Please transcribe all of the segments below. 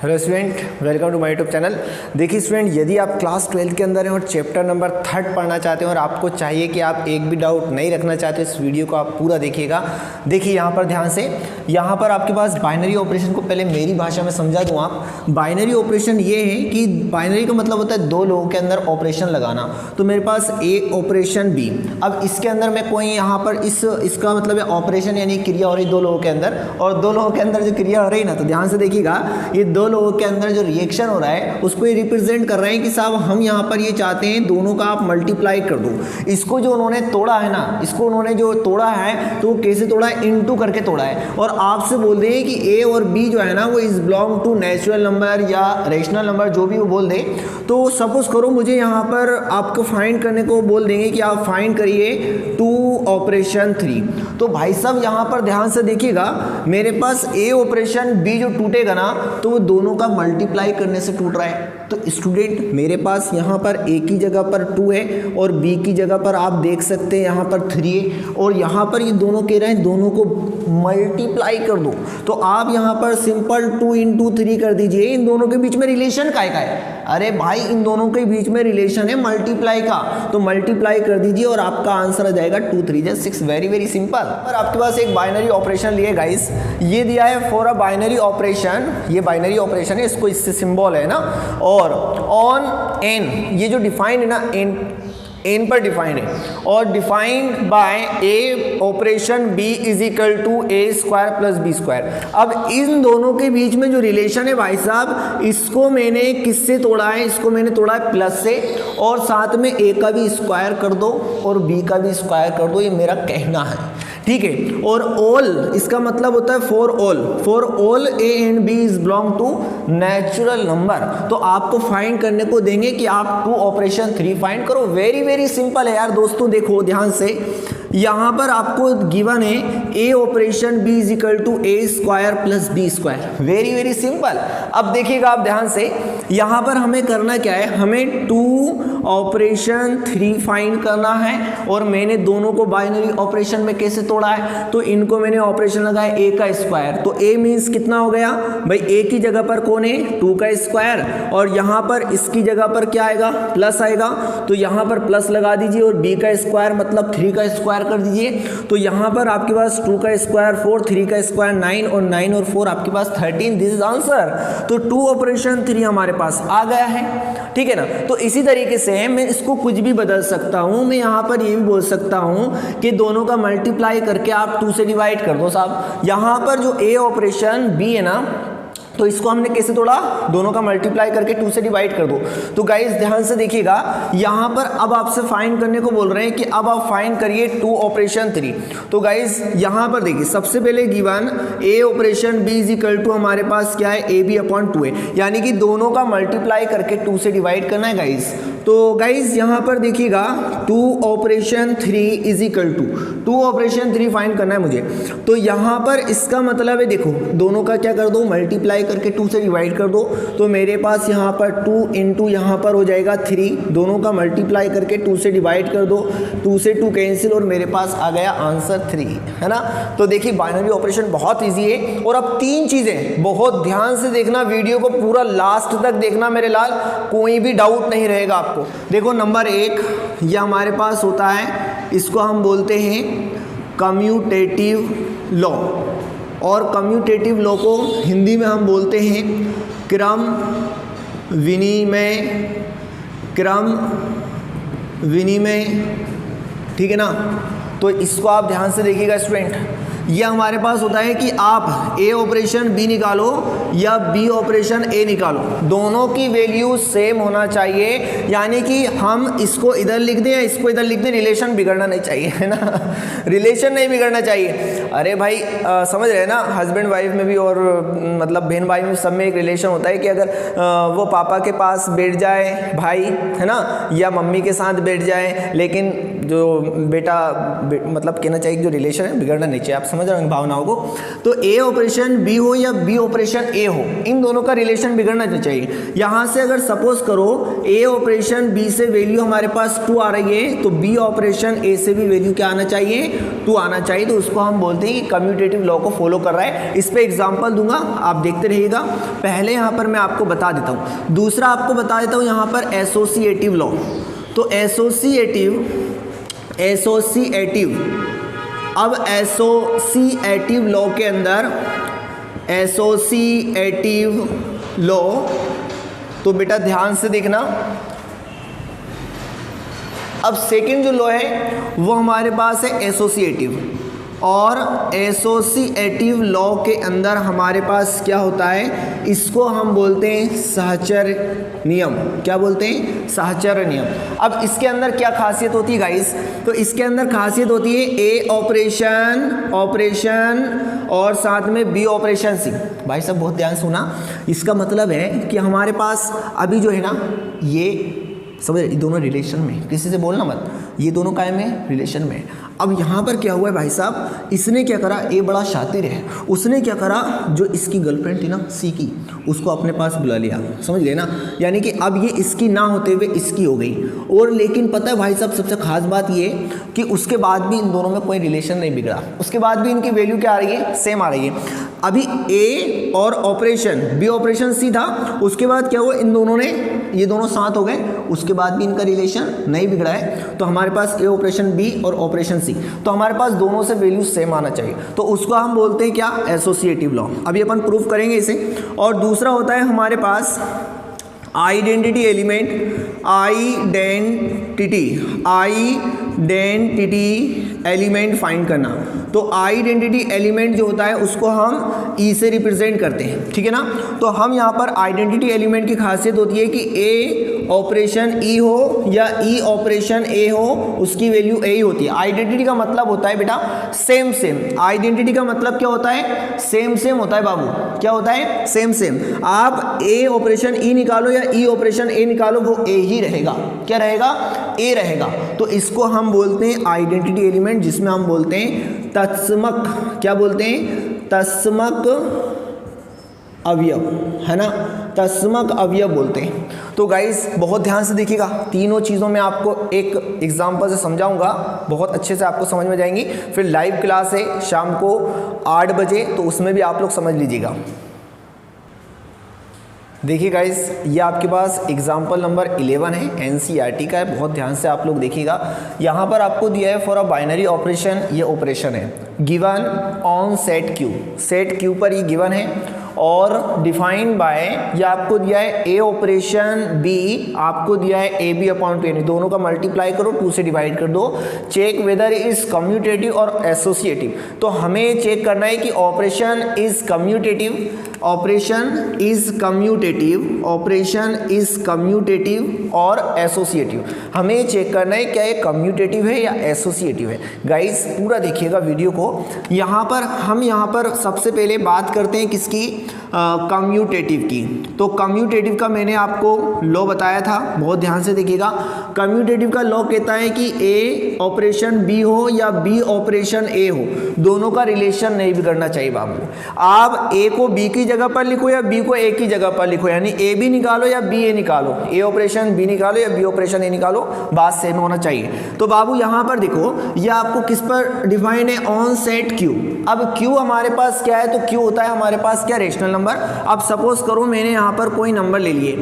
Hello student, welcome to my YouTube channel. देखिए student, यदि आप क्लास 12 के अंदर हैं और चैप्टर नंबर 3 पढ़ना चाहते हैं और आपको चाहिए कि आप एक भी डाउट नहीं रखना चाहते, इस वीडियो को आप पूरा देखिएगा। देखिए यहाँ पर ध्यान से, यहाँ पर आपके पास बाइनरी ऑपरेशन को पहले मेरी भाषा में समझा दूँ। आप बाइनरी ऑपरेशन ये है कि बाइनरी का मतलब होता है दो लोगों के अंदर ऑपरेशन लगाना। तो मेरे पास ए ऑपरेशन बी, अब इसके अंदर मैं कोई यहाँ पर इसका मतलब है ऑपरेशन यानी क्रिया हो रही दो लोगों के अंदर, और दो लोगों के अंदर जो क्रिया हो रही ना, तो ध्यान से देखिएगा, ये दो लोगों के अंदर जो रिएक्शन हो रहा है उसको ये रिप्रेजेंट कर रहे हैं कि साहब हम यहाँ पर ये चाहते हैं दोनों का आप मल्टीप्लाई कर दो। इसको जो उन्होंने तोड़ा है ना, इसको उन्होंने जो तोड़ा है तो वो कैसे तोड़ा है, इनटू करके तोड़ा है। और आपसे बोल रहे हैं कि ए और बी जो है ना वो is belong to natural number या रेशनल नंबर, जो भी वो बोल दे। तो सपोज करो मुझे यहाँ पर आपको फाइंड करने को बोल देंगे कि आप फाइंड करिए 2 ऑपरेशन 3। तो भाई साहब यहाँ पर ध्यान से देखिएगा, मेरे पास ए ऑपरेशन बी जो टूटेगा ना तो वो दोनों का मल्टीप्लाई करने से टूट रहा है। तो स्टूडेंट मेरे पास यहाँ पर ए की जगह पर 2 है और बी की जगह पर आप देख सकते हैं यहाँ पर 3 है, और यहाँ पर ये दोनों कह रहे हैं दोनों को मल्टीप्लाई कर दो। तो आप यहाँ पर सिंपल 2 × 3 कर दीजिए। इन दोनों के बीच में रिलेशन का है? अरे भाई इन दोनों के बीच में रिलेशन है मल्टीप्लाई का, तो मल्टीप्लाई कर दीजिए और आपका आंसर आ जाएगा 2 3 6। Very very simple. पर आपके पास एक बाइनरी ऑपरेशन लिए गाइस, ये दिया है फॉर अ बाइनरी ऑपरेशन, ये बाइनरी ऑपरेशन है, इसको इससे सिंबल है ना, और ऑन एन, ये जो डिफाइंड है ना, एन पर डिफाइंड है, और defined by a operation B is equal to A square plus B square. अब इन दोनों के बीच में जो रिलेशन है भाई साहब, इसको मैंने किससे तोड़ा है, इसको मैंने तोड़ा है प्लस से, और साथ में ए का भी स्क्वायर कर दो और बी का भी स्क्वायर कर दो, ये मेरा कहना है, ठीक है। और ऑल इसका मतलब होता है for all a and b is belong to natural number. तो आपको फाइंड करने को देंगे कि आप 2 ऑपरेशन 3 फाइंड करो। वेरी वेरी सिंपल है यार दोस्तों। देखो ध्यान से, यहाँ पर आपको गिवन है A operation B is equal to A square plus B square. Very very simple. अब देखिएगा आप ध्यान से, यहाँ पर हमें करना क्या है, हमें 2 ऑपरेशन 3 फाइंड करना है, और मैंने दोनों को बाइनरी ऑपरेशन में कैसे तोड़ा है, तो इनको मैंने ऑपरेशन लगाया ए का स्क्वायर। तो ए मीन्स कितना हो गया भाई, ए की जगह पर कौन है 2 का स्क्वायर, और यहाँ पर इसकी जगह पर क्या आएगा, प्लस आएगा, तो यहाँ पर प्लस लगा दीजिए, और बी का स्क्वायर मतलब 3 का स्क्वायर कर दीजिए। तो यहाँ पर आपके पास 2 का स्क्वायर 4, 3 का स्क्वायर 9, और 9 और 4 आपके पास 13। This is answer. तो 2 ऑपरेशन 3 हमारे पास आ गया है, ठीक है ना। तो इसी तरीके से मैं इसको कुछ भी बदल सकता हूँ। मैं यहाँ पर ये भी बोल सकता हूँ कि दोनों का मल्टीप्लाई करके आप 2 से डिवाइड कर दो साहब। यहाँ पर जो ए ऑपरेशन बी है ना, तो इसको हमने कैसे तोड़ा, दोनों का मल्टीप्लाई करके 2 से डिवाइड कर दो। तो गाइस ध्यान से देखिएगा, यहाँ पर अब आपसे फाइंड करने को बोल रहे हैं कि अब आप फाइंड करिए 2 ऑपरेशन 3। तो गाइस यहाँ पर देखिए, सबसे पहले given a operation B is equal to हमारे पास क्या है, ए बी अपॉन 2 है, यानी कि दोनों का मल्टीप्लाई करके 2 से डिवाइड करना है गाइस। तो गाइस यहाँ पर देखिएगा 2 operation 3 is equal to 2 operation 3 find करना है मुझे। तो यहाँ पर इसका मतलब है, देखो दोनों का क्या कर दो, मल्टीप्लाई करके 2 से डिवाइड कर दो। तो मेरे पास यहाँ पर 2 इंटू यहाँ पर हो जाएगा 3, दोनों का मल्टीप्लाई करके 2 से डिवाइड कर दो, 2 से 2 कैंसिल, और मेरे पास आ गया आंसर 3, है ना। तो देखिए बाइनरी ऑपरेशन बहुत ईजी है। और अब 3 चीज़ें बहुत ध्यान से देखना, वीडियो को पूरा लास्ट तक देखना मेरे लाल, कोई भी डाउट नहीं रहेगा आपको। देखो नंबर 1, यह हमारे पास होता है, इसको हम बोलते हैं कम्यूटेटिव लॉ, और कम्यूटेटिव लॉ को हिंदी में हम बोलते हैं क्रम विनिमय, ठीक है ना। तो इसको आप ध्यान से देखिएगा स्टूडेंट, यह हमारे पास होता है कि आप ए ऑपरेशन बी निकालो या बी ऑपरेशन ए निकालो, दोनों की वैल्यू सेम होना चाहिए, यानी कि हम इसको इधर लिख दें या इसको इधर लिख दें, रिलेशन बिगड़ना नहीं चाहिए, है ना, रिलेशन नहीं बिगड़ना चाहिए। अरे भाई समझ रहे हैं ना, हस्बैंड वाइफ में भी और मतलब बहन भाई में सब में एक रिलेशन होता है कि अगर वो पापा के पास बैठ जाए भाई, है ना, या मम्मी के साथ बैठ जाए, लेकिन जो मतलब कहना चाहिए जो रिलेशन है बिगड़ना नहीं चाहिए। आप समझ रहे हो भावनाओं को। तो ए ऑपरेशन बी हो या बी ऑपरेशन ए हो, इन दोनों का रिलेशन बिगड़ना नहीं चाहिए। यहाँ से अगर सपोज करो ए ऑपरेशन बी से वैल्यू हमारे पास 2 आ रही है, तो बी ऑपरेशन ए से भी वैल्यू क्या आना चाहिए, 2 आना चाहिए। तो उसको हम बोलते हैं कि कम्यूटेटिव लॉ को फॉलो कर रहा है। इस पे एग्जांपल दूंगा, आप देखते रहिएगा। पहले यहाँ पर मैं आपको बता देता हूँ, दूसरा आपको बता देता हूँ यहाँ पर एसोसिएटिव लॉ। तो एसोसिएटिव अब एसोसिएटिव लॉ के अंदर एसोसिएटिव लॉ, तो बेटा ध्यान से देखना। अब सेकंड जो लॉ है वो हमारे पास है एसोसिएटिव, और एसोसिएटिव लॉ के अंदर हमारे पास क्या होता है, इसको हम बोलते हैं सहचर्य नियम। क्या बोलते हैं, सहचर्य नियम। अब इसके अंदर क्या खासियत होती है गाइस, तो इसके अंदर खासियत होती है ए ऑपरेशन और साथ में बी ऑपरेशन सी। भाई साहब बहुत ध्यान सुना, इसका मतलब है कि हमारे पास अभी जो है ना, ये समझ, दोनों रिलेशन में, किसी से बोलना मत, ये दोनों कायम है, रिलेशन में। अब यहाँ पर क्या हुआ है भाई साहब, इसने क्या करा, ए बड़ा शातिर है, उसने क्या करा, जो इसकी गर्लफ्रेंड थी ना सी की, उसको अपने पास बुला लिया। समझ गए ना, यानी कि अब ये इसकी ना होते हुए इसकी हो गई। और लेकिन पता है भाई साहब सबसे खास बात ये कि उसके बाद भी इन दोनों में कोई रिलेशन नहीं बिगड़ा, उसके बाद भी इनकी वैल्यू क्या आ रही है, सेम आ रही है। अभी ए और ऑपरेशन बी ऑपरेशन सी था, उसके बाद क्या हुआ, इन दोनों ने, ये दोनों साथ हो गए, उसके बाद भी इनका रिलेशन नहीं बिगड़ा है। तो हमारे पास ए ऑपरेशन बी और ऑपरेशन सी, तो हमारे पास दोनों से वैल्यू सेम आना चाहिए। तो उसको हम बोलते हैं क्या, एसोसिएटिव लॉ। अभी अपन प्रूफ करेंगे इसे। और दूसरा होता है हमारे पास आइडेंटिटी एलिमेंट फाइंड करना। तो आइडेंटिटी एलिमेंट जो होता है उसको हम ई से रिप्रेजेंट करते हैं, ठीक है ना। तो हम यहाँ पर आइडेंटिटी एलिमेंट की खासियत होती है कि ए ऑपरेशन ई हो या ई ऑपरेशन ए हो, उसकी वैल्यू ए ही होती है। आइडेंटिटी का मतलब होता है बेटा सेम। आइडेंटिटी का मतलब क्या होता है, सेम होता है बाबू। क्या होता है, सेम। आप ए ऑपरेशन ई निकालो या ई ऑपरेशन ए निकालो, वो ए ही रहेगा। क्या रहेगा, ए रहेगा। तो इसको हम बोलते हैं आइडेंटिटी एलिमेंट, जिसमें हम बोलते हैं तत्समक। क्या बोलते हैं, तत्समक अवयव, है ना, तत्समक अवयव बोलते हैं। तो गाइस बहुत ध्यान से देखिएगा, तीनों चीज़ों में आपको एक एग्जांपल से समझाऊंगा, बहुत अच्छे से आपको समझ में जाएंगी। फिर लाइव क्लास है शाम को 8 बजे, तो उसमें भी आप लोग समझ लीजिएगा। देखिए गाइस, ये आपके पास एग्जाम्पल नंबर 11 है, एनसीईआरटी का है, बहुत ध्यान से आप लोग देखिएगा। यहाँ पर आपको दिया है फॉर अ बाइनरी ऑपरेशन, ये ऑपरेशन है गिवन ऑन सेट क्यू पर ये गिवन है। और डिफाइंड बाय, ये आपको दिया है ए ऑपरेशन बी, आपको दिया है ए बी अपॉन 2, दोनों का मल्टीप्लाई करो, 2 से डिवाइड कर दो। चेक वेदर इज कम्यूटेटिव और एसोसिएटिव। तो हमें चेक करना है कि ऑपरेशन इज कम्यूटेटिव और एसोसिएटिव। हमें चेक करना है क्या ये कम्यूटेटिव है या एसोसिएटिव है। गाइस पूरा देखिएगा वीडियो को। यहाँ पर सबसे पहले बात करते हैं किसकी, कम्यूटेटिव की। तो कम्यूटेटिव का मैंने आपको लॉ बताया था, बहुत ध्यान से देखिएगा। कम्यूटेटिव का लॉ कहता है कि ए ऑपरेशन बी हो या बी ऑपरेशन ए हो, दोनों का रिलेशन नहीं बिगड़ना चाहिए बाबू। आप ए को बी की जगह पर लिखो या बी को ए की जगह पर लिखो, यानी ए बी निकालो या बी ए निकालो, ए ऑपरेशन बी निकालो या बी ऑपरेशन ए निकालो, बात सेम होना चाहिए। तो बाबू यहाँ पर देखो, ये आपको किस पर डिफाइन है, ऑन सेट क्यू। अब क्यू हमारे पास क्या है, तो क्यू होता है हमारे पास क्या, रेशनल नंबर। अब सपोज करो मैंने यहाँ पर कोई नंबर ले लिए,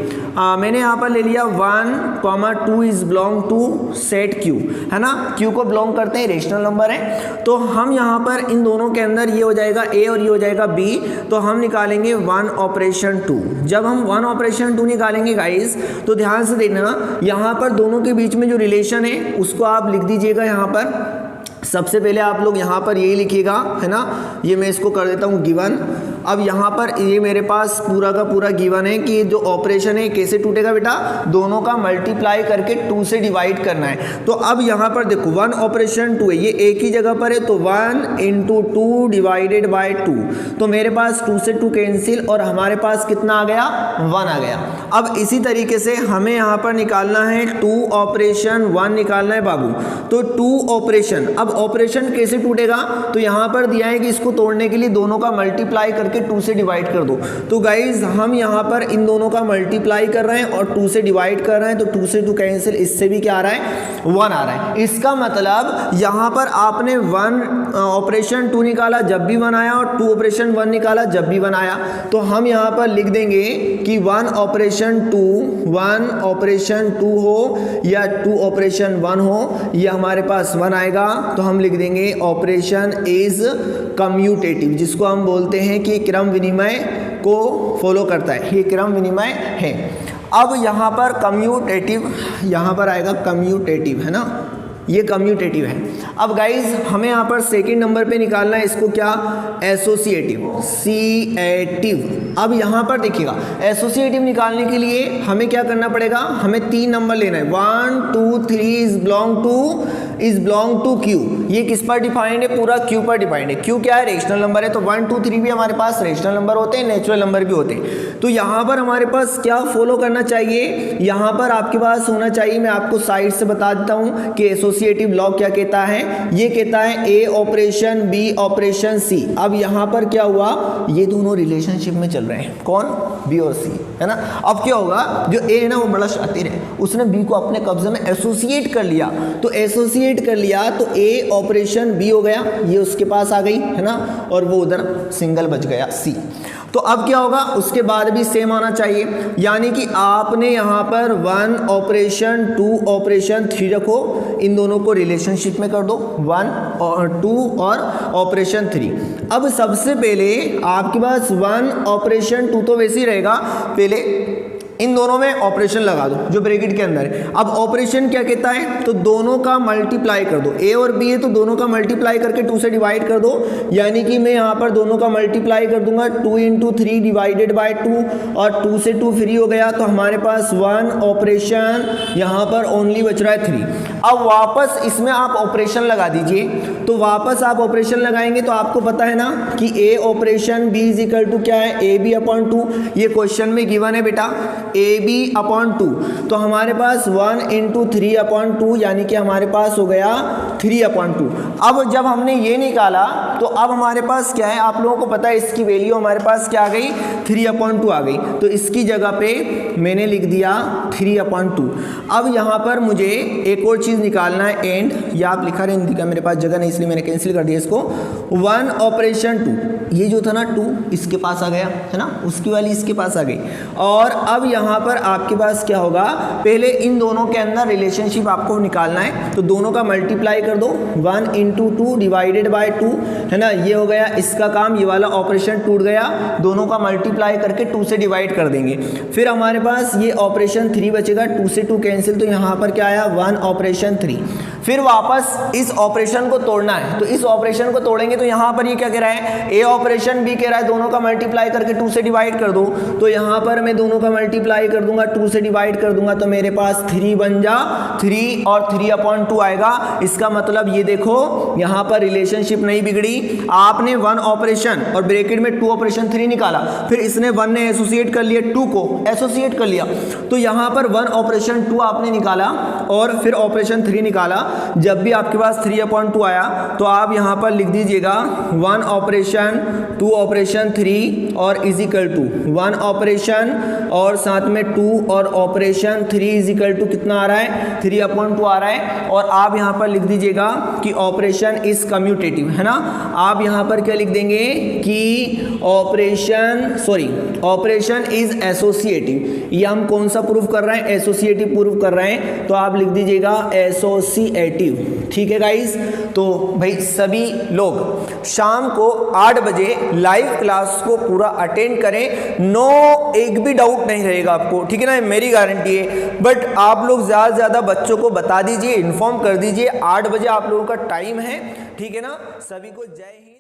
मैंने यहाँ पर ले लिया 1, 2 is belong to set Q, है ना, क्यू को बिलोंग करते हैं, रेशनल नंबर है। तो हम यहाँ पर इन दोनों के अंदर ये हो जाएगा ए और ये हो जाएगा बी, तो हम निकालेंगे 1 ऑपरेशन 2। जब हम 1 ऑपरेशन 2 निकालेंगे गाइस, तो ध्यान से देखना, यहाँ पर दोनों के बीच में जो रिलेशन है उसको आप लिख दीजिएगा। यहाँ पर सबसे पहले आप लोग यहाँ पर यही लिखिएगा, है ना, ये मैं इसको कर देता हूँ गिवन। अब यहाँ पर ये मेरे पास पूरा का पूरा गिवन है कि जो ऑपरेशन है कैसे टूटेगा बेटा, दोनों का मल्टीप्लाई करके 2 से डिवाइड करना है। तो अब यहाँ पर देखो 1 ऑपरेशन 2 है, ये एक ही जगह पर है, तो 1 × 2 डिवाइडेड बाय 2, तो मेरे पास 2 से 2 कैंसिल और हमारे पास कितना आ गया, 1 आ गया। अब इसी तरीके से हमें यहाँ पर निकालना है 2 ऑपरेशन 1 निकालना है बाबू। तो 2 ऑपरेशन, अब ऑपरेशन कैसे टूटेगा, तो यहाँ पर दिया है कि इसको तोड़ने के लिए दोनों का मल्टीप्लाई करके 2 से डिवाइड कर दो। तो गाइज हम यहाँ पर इन दोनों का मल्टीप्लाई कर रहे हैं और 2 से डिवाइड कर रहे हैं, तो 2 से 2 कैंसिल, इससे भी क्या आ रहा है 1 आ रहा है। इसका मतलब यहाँ पर आपने 1 ऑपरेशन 2 निकाला जब भी 1 आया और 2 ऑपरेशन 1 निकाला जब भी 1 आया। तो हम यहाँ पर लिख देंगे कि 1 ऑपरेशन 2 हो या 2 ऑपरेशन 1 हो, या हमारे पास 1 आएगा तो हम लिख देंगे ऑपरेशन इज कम्यूटेटिव, जिसको हम बोलते हैं कि क्रम विनिमय को फॉलो करता है, ये क्रम विनिमय है। अब यहाँ पर कम्यूटेटिव, यहाँ पर आएगा कम्यूटेटिव, है ना, ये कम्यूटेटिव है। अब गाइज हमें यहाँ पर सेकंड नंबर पे निकालना है इसको क्या, एसोसिएटिव, सीएटिव। अब यहाँ पर देखिएगा एसोसिएटिव निकालने के लिए हमें क्या करना पड़ेगा, हमें 3 नंबर लेना है, 1 2 3 इज बिलोंग टू क्यू। ये किस पर डिफाइंड है, पूरा क्यू पर डिफाइंड है। क्यू क्या है, रेशनल नंबर है, तो 1 2 3 भी हमारे पास रेशनल नंबर होते हैं, नेचुरल नंबर भी होते हैं। तो यहाँ पर हमारे पास क्या फॉलो करना चाहिए, यहाँ पर आपके पास होना चाहिए, मैं आपको साइड से बता देता हूँ कि एसोसिएटिव लॉ क्या कहता है। ये कहता है A operation B operation C. अब यहाँ पर क्या हुआ, ये दोनों रिलेशनशिप में चल रहे हैं, कौन, बी और सी, है ना। अब क्या होगा, जो ए है ना वो बड़ा शातिर है, उसने बी को अपने कब्जे में एसोसिएट कर लिया। तो एसोसिएट कर लिया तो ए ऑपरेशन बी हो गया, ये उसके पास आ गई, है ना, और वो उधर सिंगल बच गया सी। तो अब क्या होगा, उसके बाद भी सेम आना चाहिए, यानी कि आपने यहाँ पर 1 ऑपरेशन 2 ऑपरेशन 3 रखो, इन दोनों को रिलेशनशिप में कर दो, 1 और 2 और ऑपरेशन 3। अब सबसे पहले आपके पास 1 ऑपरेशन 2 तो वैसे ही रहेगा, पहले इन दोनों में ऑपरेशन लगा दो जो ब्रैकेट के अंदर है। अब ऑपरेशन क्या कहता है, तो दोनों का मल्टीप्लाई कर दो, ए और बी है तो दोनों का मल्टीप्लाई करके 2 से डिवाइड कर दो, यानी कि मैं यहाँ पर दोनों का मल्टीप्लाई कर दूंगा, 2 × 3 डिवाइडेड बाय 2, और 2 से 2 फ्री हो गया, तो हमारे पास 1 ऑपरेशन यहाँ पर ओनली बच रहा है 3। अब वापस इसमें आप ऑपरेशन लगा दीजिए, तो वापस आप ऑपरेशन लगाएंगे तो आपको पता है ना कि A operation B is equal to क्या है, ए बी अपॉन 2। ये क्वेश्चन में गिवन है बेटा, ए बी अपॉन 2, तो हमारे पास 1 × 3 अपॉन 2, यानी कि हमारे पास हो गया 3 अपॉन 2। अब जब हमने ये निकाला तो अब हमारे पास क्या है, आप लोगों को पता है इसकी वैल्यू हमारे पास क्या आ गई, 3 अपॉन 2 आ गई। तो इसकी जगह पे मैंने लिख दिया 3 अपॉन 2। अब यहाँ पर मुझे एक और चीज़ निकालना है, एंड, या आप लिखा रहे दिखा, मेरे पास जगह नहीं इसलिए मैंने कैंसिल कर दिया इसको। 1 ऑपरेशन 2, ये जो था ना 2 इसके पास आ गया, है ना, उसकी वाली इसके पास आ गई। और अब यहाँ पर आपके पास क्या होगा, पहले इन दोनों के अंदर रिलेशनशिप आपको निकालना है, तो दोनों का मल्टीप्लाई कर दो, 1 × 2 डिवाइडेड बाय 2, है ना, ये हो गया इसका काम, ये वाला ऑपरेशन टूट गया, दोनों का मल्टीप्लाई करके 2 से डिवाइड कर देंगे। फिर हमारे पास ये ऑपरेशन 3 बचेगा, 2 से 2 कैंसिल, तो यहाँ पर क्या आया 1 ऑपरेशन 3। फिर वापस इस ऑपरेशन को तोड़ना है, तो इस ऑपरेशन को तोड़ेंगे तो यहाँ पर ये क्या कह रहा है, ए ऑपरेशन बी कह रहा है दोनों का मल्टीप्लाई करके 2 से डिवाइड कर दो, तो यहाँ पर मैं दोनों का मल्टीप्लाई कर दूंगा, 2 से डिवाइड कर दूंगा, तो मेरे पास 3 बन जा 3 और 3 अपॉन 2 आएगा। इसका मतलब ये देखो यहाँ पर रिलेशनशिप नहीं बिगड़ी, आपने 1 ऑपरेशन और ब्रैकेट में 2 ऑपरेशन 3 निकाला, फिर इसने 1 ने एसोसिएट कर लिया, 2 को एसोसिएट कर लिया, तो यहाँ पर 1 ऑपरेशन 2 आपने निकाला और फिर ऑपरेशन 3 निकाला। जब भी आपके पास 3 अपॉन 2 आया तो आप यहाँ पर लिख दीजिएगा 1 ऑपरेशन 2 ऑपरेशन 3 और इज इक्वल टू 1 ऑपरेशन और साथ में 2 और ऑपरेशन 3 इज इक्वल टू कितना आ रहा है, 3 अपॉन 2 आ रहा है। और आप यहाँ पर लिख दीजिएगा कि ऑपरेशन इज कम्यूटेटिव, है ना। आप यहाँ पर क्या लिख देंगे कि ऑपरेशन इज एसोसिएटिव। ये हम कौन सा प्रूफ कर रहे हैं, एसोसिएटिव प्रूफ कर रहे हैं, तो आप लिख दीजिएगा एसोसिएटिव। ठीक है गाइस, तो भाई सभी लोग शाम को 8 बजे लाइव क्लास को पूरा अटेंड करें, नो एक भी डाउट नहीं रहेगा आपको, ठीक है ना, मेरी गारंटी है। बट आप लोग ज़्यादा से ज़्यादा बच्चों को बता दीजिए, इन्फॉर्म कर दीजिए, 8 बजे आप लोगों का टाइम है, ठीक है ना। सभी को जय हिंद।